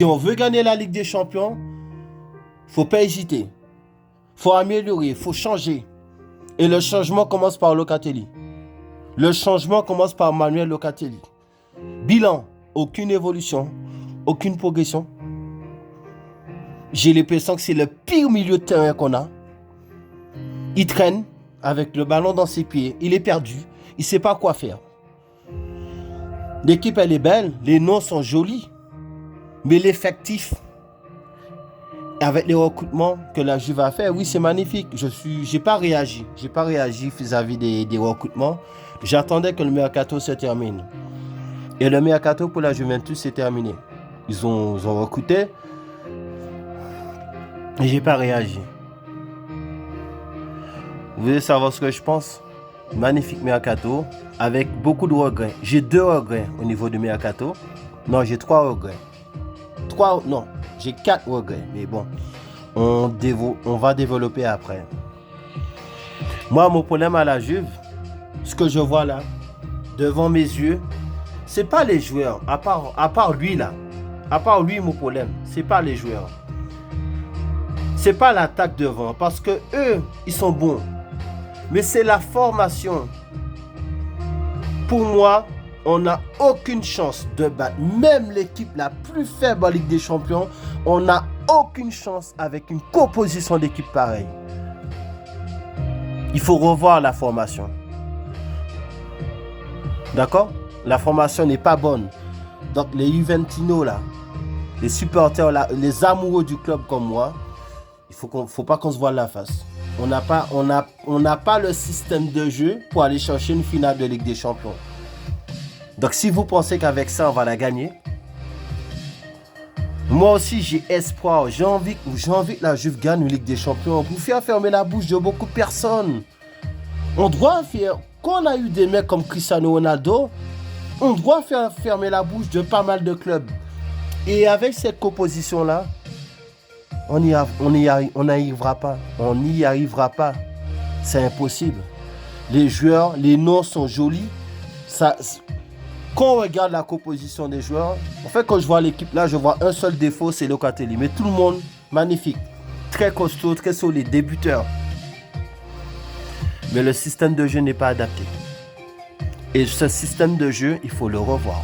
Si on veut gagner la Ligue des Champions, faut pas hésiter. Faut améliorer, faut changer. Et le changement commence par Locatelli. Le changement commence par Manuel Locatelli. Bilan, aucune évolution, aucune progression. J'ai l'impression que c'est le pire milieu de terrain qu'on a. Il traîne avec le ballon dans ses pieds. Il est perdu. Il ne sait pas quoi faire. L'équipe, elle est belle. Les noms sont jolis. Mais l'effectif, avec les recrutements que la Juve a fait, oui, c'est magnifique. J'ai pas réagi. J'ai pas réagi vis-à-vis des recrutements. J'attendais que le mercato se termine. Et le mercato pour la Juventus s'est terminé. Ils ont recruté. Et j'ai pas réagi. Vous voulez savoir ce que je pense? Magnifique mercato avec beaucoup de regrets. J'ai 2 regrets au niveau du mercato. Non, j'ai 3 regrets. Non, j'ai 4 regrets. Mais bon, on va développer après. Moi, mon problème à la Juve, ce que je vois là, devant mes yeux, c'est pas les joueurs. À part lui là. À part lui, mon problème, c'est pas les joueurs. C'est pas l'attaque devant. Parce que eux, ils sont bons. Mais c'est la formation. Pour moi, on n'a aucune chance de battre. Même l'équipe la plus faible en Ligue des Champions, on n'a aucune chance avec une composition d'équipe pareille. Il faut revoir la formation. D'accord? La formation n'est pas bonne. Donc les Juventinos là, les supporters là, les amoureux du club comme moi, faut pas qu'on se voile la face. On n'a pas le système de jeu pour aller chercher une finale de Ligue des Champions. Donc si vous pensez qu'avec ça on va la gagner, moi aussi j'ai espoir. J'ai envie que la Juve gagne une Ligue des Champions pour faire fermer la bouche de beaucoup de personnes. On doit faire, quand on a eu des mecs comme Cristiano Ronaldo, on doit faire fermer la bouche de pas mal de clubs. Et avec cette composition là, on n'y arrivera pas. On n'y arrivera pas. C'est impossible. Les joueurs, les noms sont jolis. Quand on regarde la composition des joueurs, en fait, quand je vois l'équipe là, je vois un seul défaut, c'est Locatelli. Mais tout le monde, magnifique. Très costaud, très solide, débuteur. Mais le système de jeu n'est pas adapté. Et ce système de jeu, il faut le revoir.